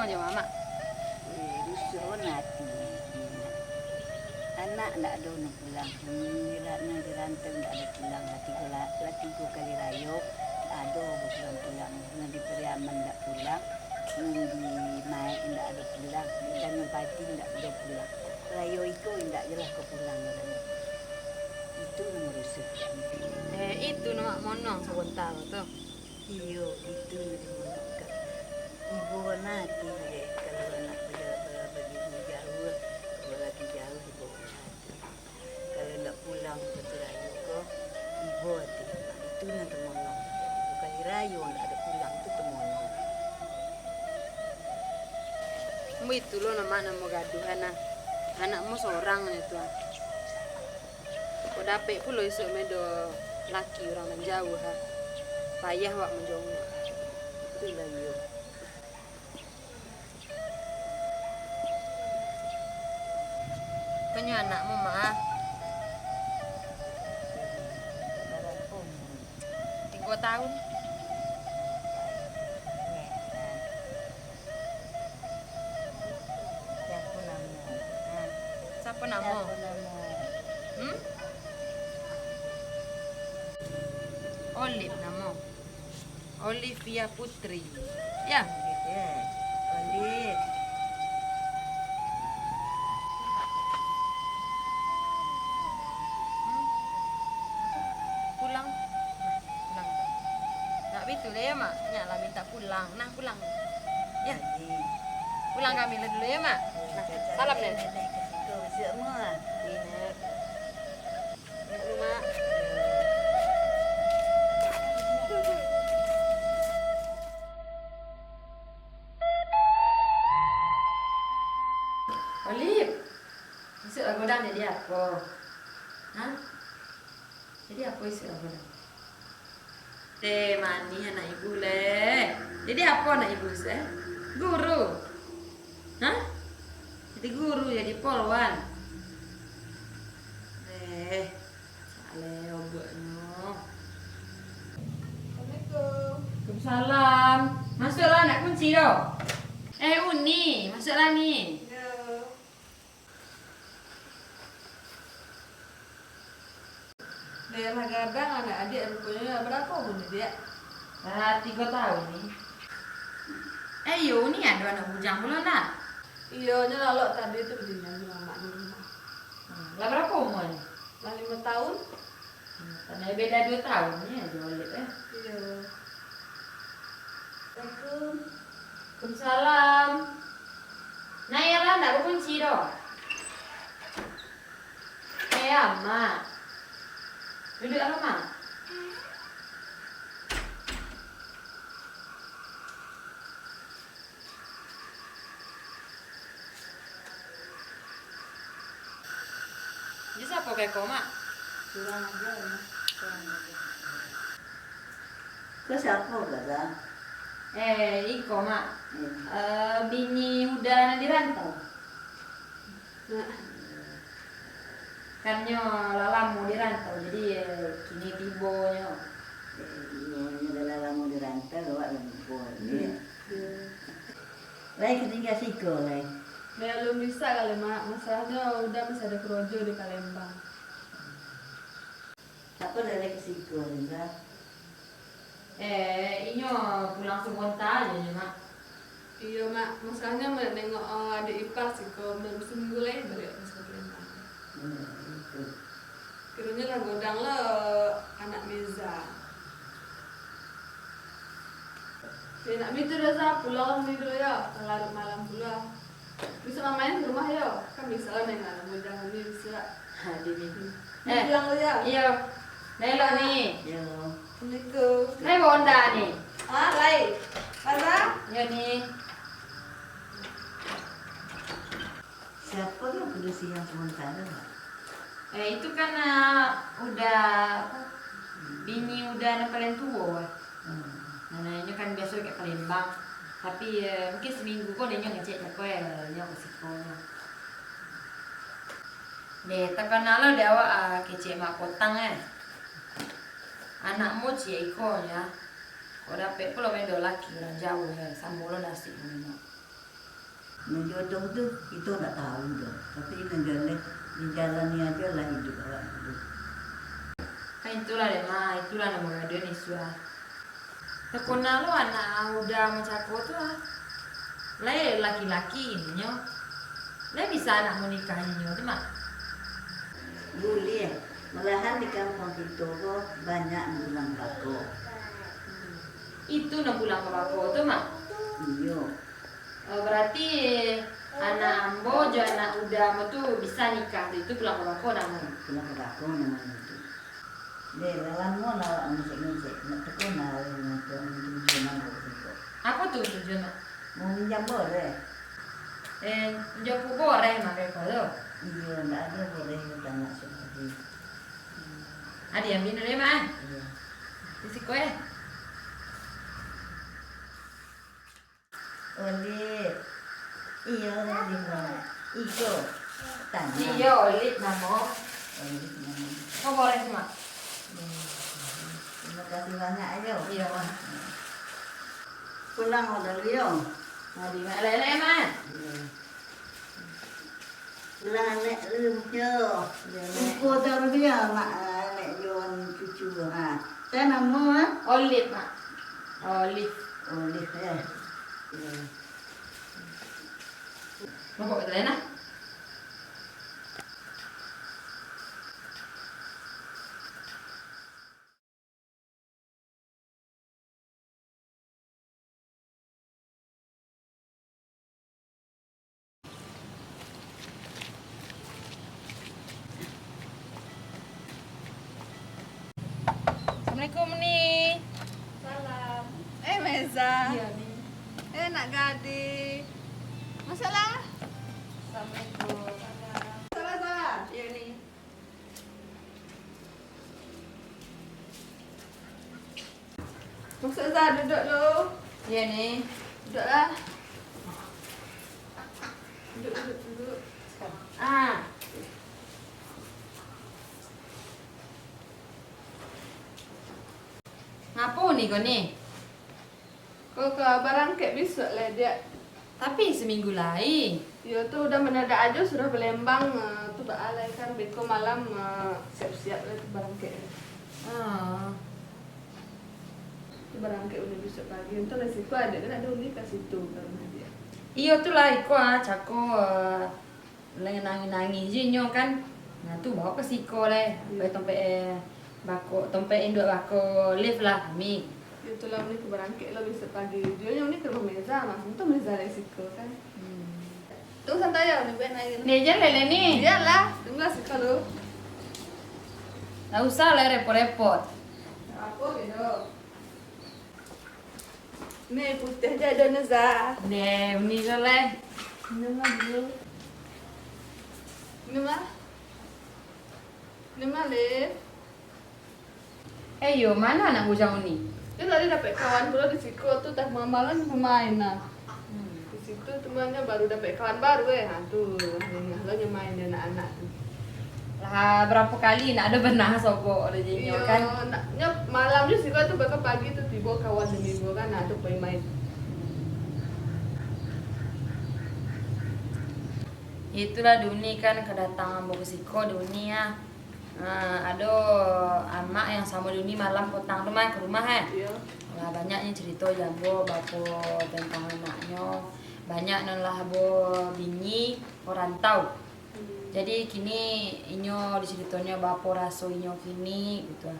mau aja mama. Rusuh nanti. Anak ndak ada nak pulang. Nanti rantau ndak ada pulang. Latiku kali rayo. Ada pulang. Nanti Periaman ndak pulang. Nanti Mai ndak ada pulang. Dan Pati ndak ada pulang. Rayo itu ndak jelas ke pulang. Itu nomor rusuh. Itu nama monong sebentar tuh. Iyo itu nomor ibu nanti kalau anak begitu jauh, kalau lagi jauh ibu nanti. Kalau nak pulang ke Rayu kok ibu hati. Itu nanti temono. Bukan Rayu nak ada pulang itu temono. Itu lo nama gaduh anakmu seorang itu. Kau dapet pula isu medo laki orang menjauh ha. Payah wak menjauh. Itu lah iyo. Penyu anakmu mah 3 tahun. Siapa nama? Olive nama. Olivia Putri. Ya. Olive. Pulang. Tak betul ya mak. Nyala minta pulang. Nah pulang. Ya. Pulang kami dulu ya mak. Nah, salam nih. Kau semua. Ini. Mak. Olive, isu agodan jadi apa? Hah? Jadi apa isu agodan? Mani anak ibu le. Jadi apa anak ibu se? Guru. Hah? Jadi guru, jadi polwan. Sale obokno. Assalamualaikum. Waalaikumsalam. Masuklah anak kunci doh. Uni, masuklah nih. Daerah Gadang anak adik rupanya berapa umur dia? 3 tahun nih. Yo, ini ada anak bujang pula nak. Iya, nyalok tadi itu berdiri sama mak di rumah. Lah berapa umurnya? Lah 5 tahun? Karena beda 2 tahun ya, jolip Iya. Assalamualaikum. Waalaikumsalam. Nah, ya lah, ndak kunci doh. Mak. Duduk apa, Mak? Jadi siapa kayak kau, Mak? Kurang aja ya. Kau siapa kata? Iko, Mak. Bini udah di rantau. Kannya lalamu di rantau, jadi kini tibonya. Ini adalah lama di rantau, awak lembur. Lagi ketinggalan siko lagi. Belum bisa kali mak, masalahnya udah masih ada kerojo di Palembang. Apa dari siko juga? Inyo pulang sebentar aja, Mak. Iya mak, masalahnya mau nengok adik ipar sih kok belum seminggu lagi balik masuk Palembang. Kiranya lah godang lo anak Meza. Ya nak minta rasa pulang ni dulu ya, larut malam pula. Bisa main di rumah ya, kan bisa lah main anak godang ni bisa. Di minggu. Pulang lo ya. Iya. Nelo nih. Ya. Assalamualaikum. Nih bonda nih. Lai. Mana? Ya nih. Siapa yang kudu siang sementara? Itu kan udah apa? Bini udah anak paling tua. Nah, ini kan biasa kayak Palembang. Tapi mungkin seminggu kok dia ngecek apa ya, dia ke sekolah. Deh, tekan lo dia awak kecek mak potang Anakmu cie iko ya. Kau dapet pula main laki orang jauh ya, sambung lo nasi minum. Menjodoh tuh kita nggak tahu tuh, tapi menjalani aja lah hidup orang itu. Kan itulah deh mah, itulah nama gaduh nih surah. Tekuna lo anak udah macako tuh ah. Lah laki-laki ininya. Lah bisa anak mau nikahinnya tuh mah. Boleh, malahan di kampung kita kok banyak pulang bako. Itu nak pulang ke bako tuh mah. Iya, Oh, berarti anak ambo jo anak udah tuh bisa nikah tuh itu pulang ke bako namanya. pulang ke bako namanya itu. Deh, lawan mau nawak musik-musik, nak tekun nawak untuk tujuan aku. Apa tuh tujuan mak? Mau minjam boleh? Jauh boleh makai kalau. Iya, nggak ada boleh kita nak seperti. Ada yang minum deh mah. Iya. Risiko ya. Oleh, iya di mana? Iko, tanya. Iya, olit namo. Oleh, mana? Kau boleh semua. Terima kasih banyak ayo. Iya mah. Pulang udah Leo. Nah di mana lele mah? Pulang nek lumjo. Iya nek. Ko taruh dia mak nek Jon cucu ha. Saya nama Olit mak. Olit. Oleh ya. Mau bawa ke lena? Assalamualaikum nih. Salam. Meza. Iya nih. Nak gadi. Masalah? Assalamualaikum. Salah. Iya nih. Masuk Zah, duduk dulu. Iya nih. Duduklah. Duduk. Ah. Ngapo nih kau nih? Kau ke Barangkek besok lah dia. Tapi seminggu lain. Ya tuh udah mendadak aja sudah Palembang tuh baalai kan beko malam siap-siap lah tuh Barangkek. Ah. Tuh Barangkek udah besok pagi. Entah resiko ada kan ada unik ke situ ke rumah dia. Iya tuh lah iko cako lagi nangis je nyo kan. Nah tuh bawa ke siko le. Sampai tompe bako tompe induk bako lift lah kami. Itu lah unik ke Barangkek lah besok pagi. Dia yang unik ke rumah Meza mah. Entah Meza resiko kan. Tuh santai ya, udah benar ini. Nih aja lele nih. Iyalah, tunggu resiko lu. Nggak usah le repot-repot. Apa gitu? Nih putih aja ada Neza. Nih ini le. Minum lah dulu. Minum lah. Minum lah, Liv. Yo mana anak bujang ini? Dia tadi dapet kawan pula di situ tuh tak malam pemain nah. Di situ temannya baru dapet kawan baru tuh lo nyemain dia anak-anak tuh. Lah berapa kali nak ada benah sobo ada jinyo kan? Malamnya sih tuh bakal pagi tuh tiba kawan demi gua kan tuh main. Itulah Duni kan kedatangan Bokesiko dunia. Ada amak yang sama Duni malam potang rumah ke rumah Iya. Lah banyaknya cerita jago bapo tentang anaknya. Banyak nolah bo bini orang tahu. Jadi kini inyo diceritanya bapo raso inyo kini gitu.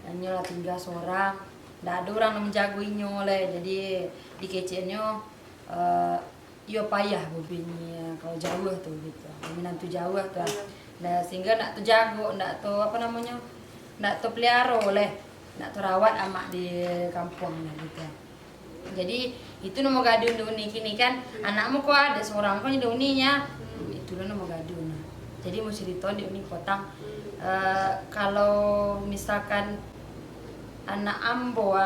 Inyo lah tinggal seorang. Ndak ada orang yang menjaga inyo le. Jadi dikecenya yo payah bini kalau jauh tuh gitu. Menantu jauh tuh. Nah, sehingga nak tu jago, nak tu apa namanya? Nak tu pelihara oleh, nak tu rawat amak di kampung gitu. Jadi itu nama gadun Duni kini kan anakmu kok ada seorang kok di Uninya. Itulah nama gadun. Jadi mau cerita di Uni potang kalau misalkan anak ambo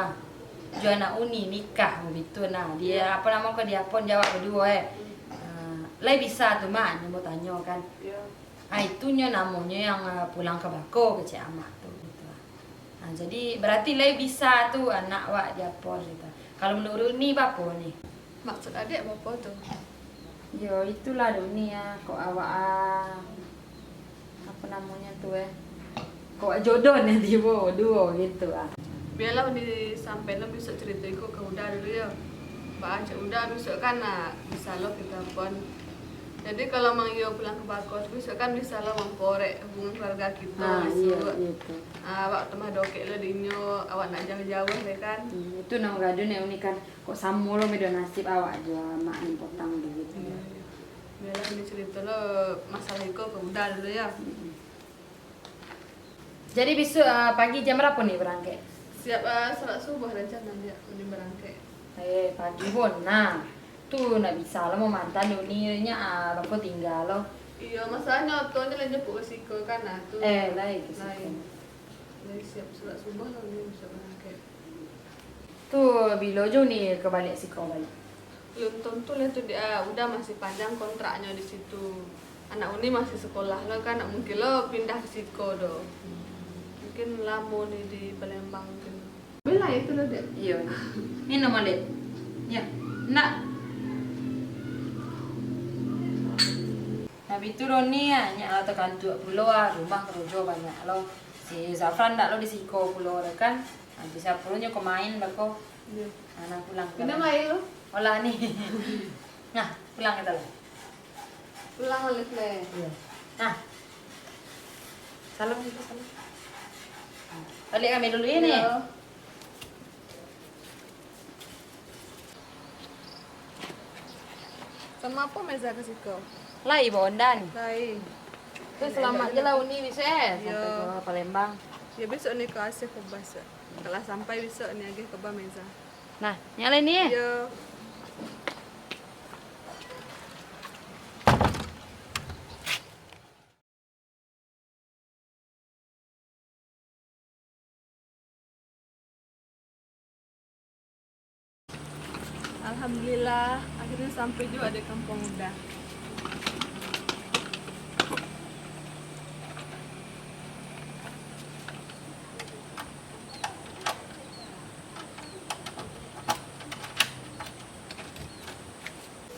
jo anak Uni nikah begitu nah dia apa nama kok dia pun jawab berdua lah bisa tuh mah mau tanya kan. Iya. Itunya namanya yang pulang ke bako ke Ciamak tuh gitu. Nah, jadi berarti lay bisa tuh anak wak japor gitu. Kalau menurut ni apa nih? Maksud adik apa tuh? Yo itulah dunia kok awak apa namanya tuh kok jodoh nih tibo duo gitu Biarlah sampai lo besok cerita itu ke Uda dulu ya. Pak Aceh Uda besok kan bisa lo kita pun. Jadi kalau Mang Iyo pulang ke Bakos besok kan bisa lo memporek hubungan keluarga kita. iya gitu. Awak temah dokek lo dinyo, awak nak jauh-jauh ya kan. Itu nang gadun ya ini kan kok samu lo medo nasib awak aja mak nih potang gitu ya. Biarlah ini cerita lo masalah itu ke Uda dulu ya. Jadi besok pagi jam berapa nih berangkat? Siap salat subuh rencana dia ini berangkat. Pagi pun nah tuh nak bisa lo mau mantan dunianya bapak tinggal lo. Iya masalahnya otonya lanjut ke Siko kan tuh. Lain ke lain. situ. Lain siap salat subuh lo dia bisa berangkat. Tuh bilo jo nih kebalik si kau balik. Belum tentu lah tuh dia udah masih panjang kontraknya di situ. Anak Uni masih sekolah lo kan, mungkin lo pindah ke Siko do. Mungkin lama nih di Palembang mungkin. Bila itu lo deh. Iya. Minum alit. Ya. Nak. Tapi itu Roni nya tekan 20 rumah kerujo banyak lo. Si Zafran ndak lo di Siko pulau kan. Bisa pulangnya ke main bako. Iya. Anak pulang. Pindah main lo. Olah nih. Nah, pulang kita lah. Pulang balik le. Iya. Nah. Salam itu salam. Balik kami dulu ini. Iya. Sama apa meza ke Siko? Lah ibu Onda nih. Lain. Tuh selamat aja lah Uni bisa sampai Iya. ke Palembang. Ya besok nih ke Aceh ke Basa. Kalau sampai besok nih lagi ke Bameza. Nah, nyalain nih. Iya. Alhamdulillah akhirnya sampai juga di Kampung Uda.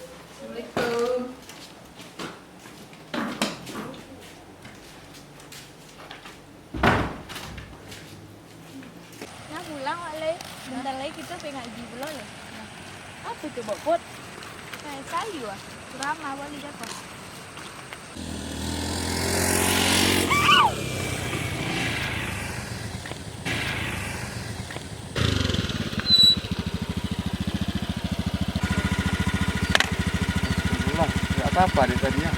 Assalamualaikum. Nah pulang Wak Le, bentar lagi kita pengen ngaji belum ya? Apa coba Put? Kayak sayu ceramah wali dapat. Lah, nggak apa-apa dari tadinya.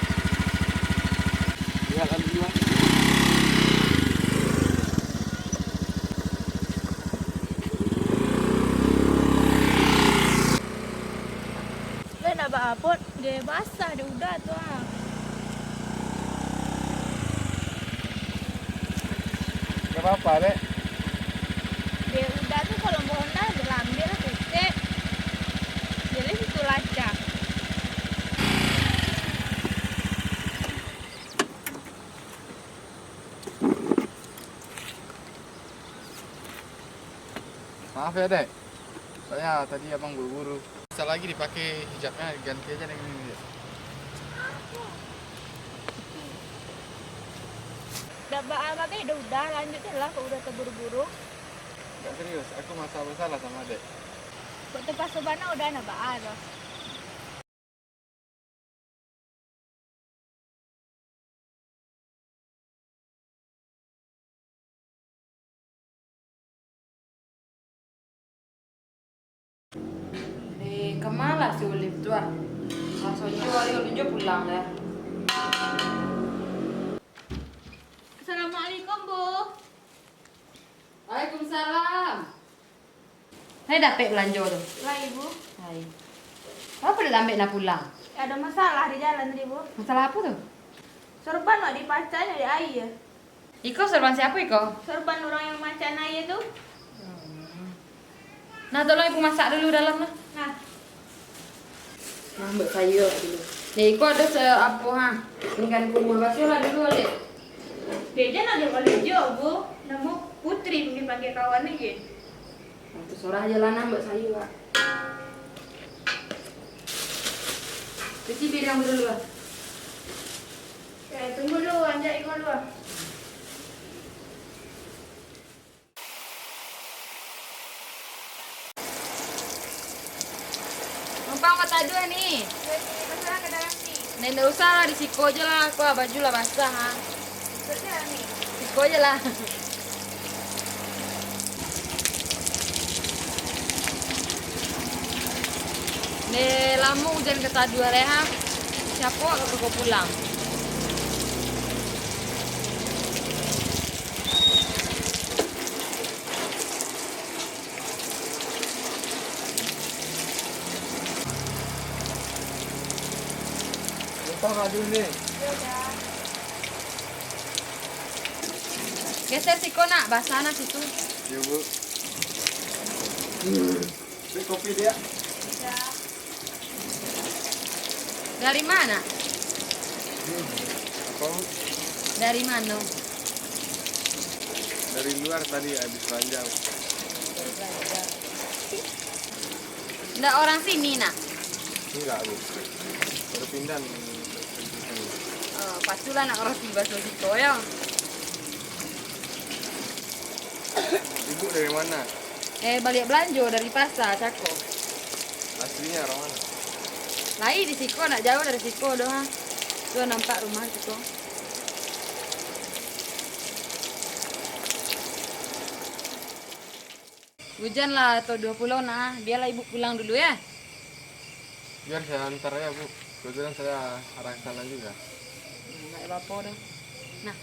Lihat kan juga. Le nak buat apa? Dia basah, dia udah tu Nggak apa-apa, Dek. Dia udah tu kalau mau Honda dia lambil lah putih. Jadi situ lacak. Maaf ya, Dek. Soalnya tadi abang buru-buru. Bisa lagi dipakai hijabnya, ganti aja dengan ini. Dek. Dah buat apa dia udah lanjut je lah kalau udah terburu-buru. Nggak serius, aku masa bersalah sama Dek. Buat tempat sobana udah nak buat tu. Kemana si Ulif tuh langsung jual pulang ya. Assalamualaikum Bu. Waalaikumsalam. Hai dapat belanja tu. Lah Ibu. Hai. Apa dah ambil nak pulang? Ada masalah di jalan tadi Bu. Masalah apa tu? Sorban nak dipacanya di air. Iko serban siapa Iko? Sorban orang yang macan air tu. Nah, tolong ibu masak dulu dalam lah. Nah, Nah, ambil sayur dulu. Nih, Iko ada apa ha? Tinggal kubur basuh lah dulu alik. dia je nak dia boleh jo Bu. Nama Putri pergi panggil kawan aja. Satu sorah aja lah nak ambil sayur lah. Cuci piring dulu. Tunggu dulu, anjak ikut dulu. Numpang mata dua nih. Masalah ke dalam nih. Nih nggak usah lah, di siko aja lah. Aku baju lah basah. Ha. Kerja nih. Siko aja lah. Nih lama hujan kata dua leha. Siapa aku pulang. Lupa nggak dulu nih? Geser siko nak, basah nak situ. Iya bu. Ini kopi dia. Dari mana? Apa bu? Dari mana? Dari luar tadi habis belanja. Nggak orang sini nak. Enggak bu. Baru pindah nih. Patulah nak orang tiba siko ya. Ibu dari mana? Balik belanja dari pasar Cako. Aslinya orang mana? Lai di siko, nak jauh dari siko doang. Tuh nampak rumah siko. Hujan lah atau 20 nah. Biarlah ibu pulang dulu ya. Biar saya antar ya bu. Kebetulan saya arah ke sana juga. Nggak apa-apa dah. Nah.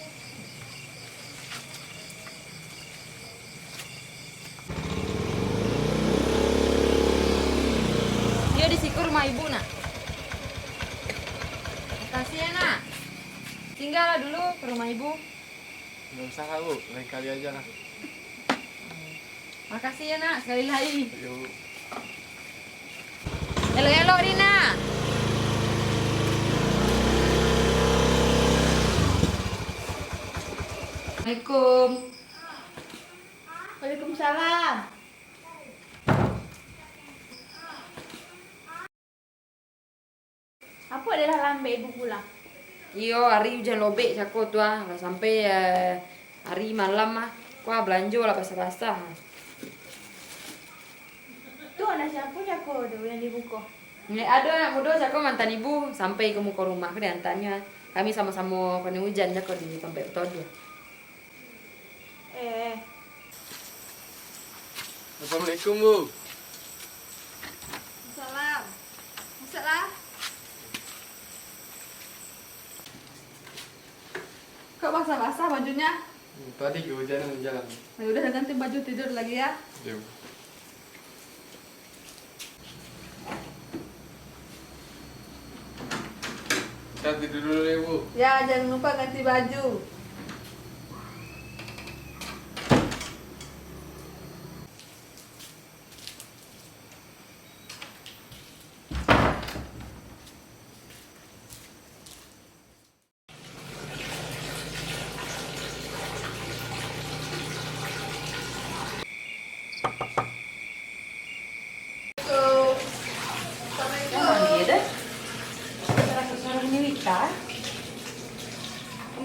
Dia di siku rumah ibu nak. Makasih ya nak. Tinggal dulu ke rumah ibu. Nggak usah lah bu. Lain kali aja lah. Makasih ya nak sekali lagi. Iya bu. Elok-elok Rina. Assalamualaikum. Waalaikumsalam. Apa adalah lambe ibu pulang? Iyo hari hujan lobek cako tua nggak sampai hari malam mah. Wah belanja lah basah-basah. Tuh anak siapa jago tuh yang dibuka? Ada anak muda cako mantan ibu sampai ke muka rumah ke diantaranya. Kami sama-sama kena hujan cako di tempat utara. Assalamualaikum bu. Salam. Masalah. Kok basah-basah bajunya? Tadi kehujanan jalan. Ya udah ganti baju tidur lagi ya. Iya bu. Kita tidur dulu ya bu. Ya jangan lupa ganti baju.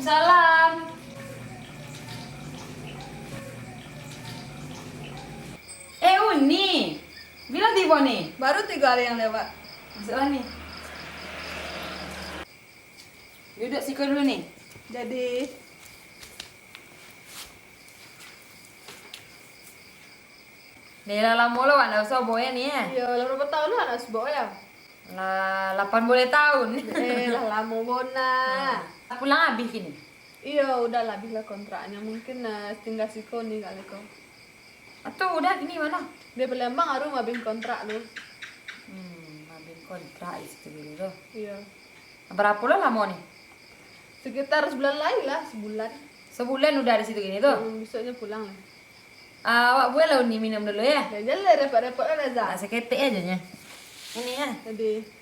Waalaikumsalam. Uni. Bilang tiba nih. Baru 3 hari yang lewat. Masalah nih. Duduk siko dulu nih. Jadi Daerah lama lo anak usah boya nih ya. ya lah berapa tahun lah anak sebuah ya. Lah 8 boleh tahun. Lah lama bona. Pulang habis kini. Iya udah lah habis lah kontraknya mungkin tinggal siko nih kali kau. Atau udah gini mana? Dia Palembang harus ngabin kontrak lu. Ambil kontrak itu dulu. Iya. Berapa lama nih? Sekitar sebulan lagi lah, sebulan. Sebulan udah di situ gini tuh. Besoknya pulang lah. Awak boleh lah Uni minum dulu ya. Ya jalan repot-repot lah Reza. Seketik aja nya. Ini ya. Jadi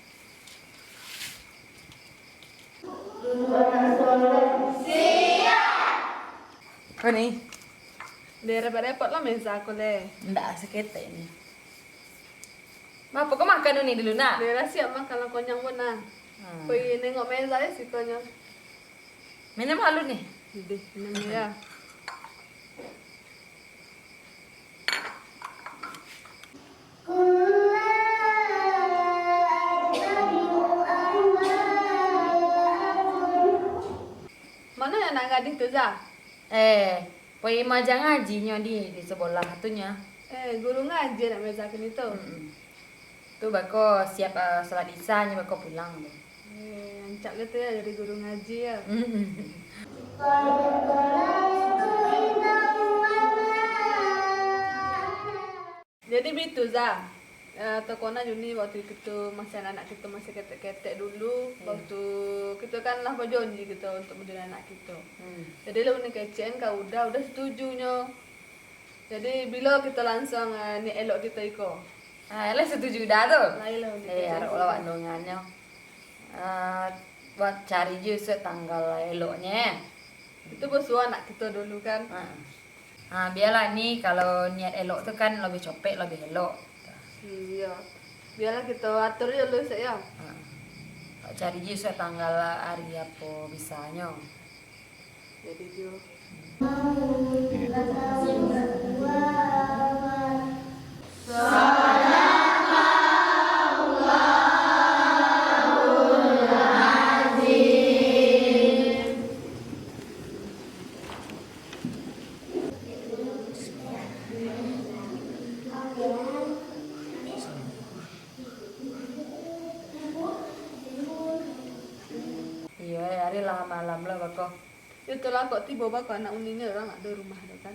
Kau nih? dia repot-repot lah mesa aku deh. Nggak seketik ini. Bapak kau makan Uni dulu nak. Dia siap makan lah konyang bona. Pergi nengok meza ya sikonya. Minum halus nih. Jadi minum ya. Mana yang nak gading tu Zah? Pergi majang ngajinya di sebelah satunya. Guru ngaji nak mezakan itu. Tuh bako siap sholat isya nya bako pulang. Ancak gitu ya jadi guru ngaji ya. Jadi begitu Zah. Tokona Juni waktu itu masih anak kita masih ketek-ketek dulu. Waktu kita kan lah berjanji kita untuk menjadi anak kita. Jadi lo ni kecen kau udah setujunya. Jadi bila kita langsung ni elok kita iko. Lah setuju dah tu. Lain ni. Harap lawak nongannya. Buat cari je tanggal eloknya. Itu bersuara anak kita dulu kan. Biarlah nih kalau niat elok tuh kan lebih copek lebih elok. Iya. Biarlah kita atur je dulu saya. Cari je tanggal hari apa bisanya. Jadi jo. Iya, hari lah malam lah bako. Itulah kok tiba bako anak uninya orang ada rumah ada kan.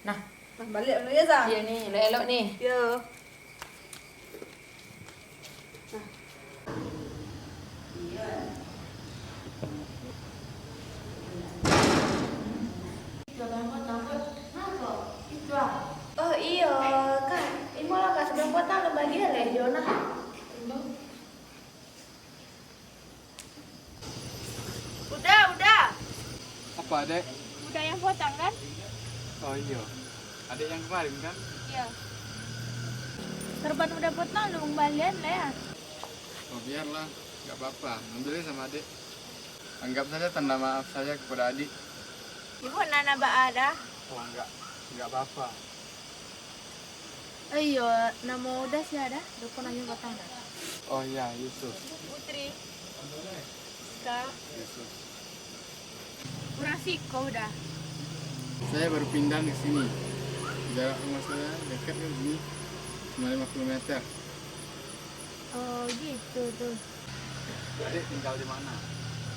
Nah, Balik dulu ya Zah. iya nih, elok nih. Yo. Oh iya kan, ibu lah kasih sebelum potong lo bagian lah Jona. Udah. Apa adek? Udah yang potong kan? Oh iya. Adek yang kemarin kan? Iya. Serban udah potong lu kembalian lah ya. Oh biarlah, nggak apa-apa. Ambilnya sama adik. Anggap saja tanda maaf saya kepada adik. Ibu nana ba ada? Oh nggak apa-apa. Iya, nama udah sih ada. Udah pernah yang potong dah. Oh iya, Yusuf. Putri. Ska. Yusuf. Kurang sih kau udah. Saya baru pindah ke sini. Jarak rumah saya dekat kan sini. Cuma 50 meter. Oh gitu tuh. Adik tinggal di mana?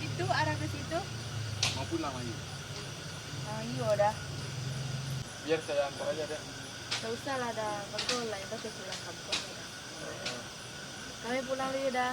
Itu arah ke situ. Mau pulang lagi? Oh iya udah. Biar saya antar aja deh. Gak usah lah dah. Betul lah, itu pulang kampung udah. Kami pulang dulu dah.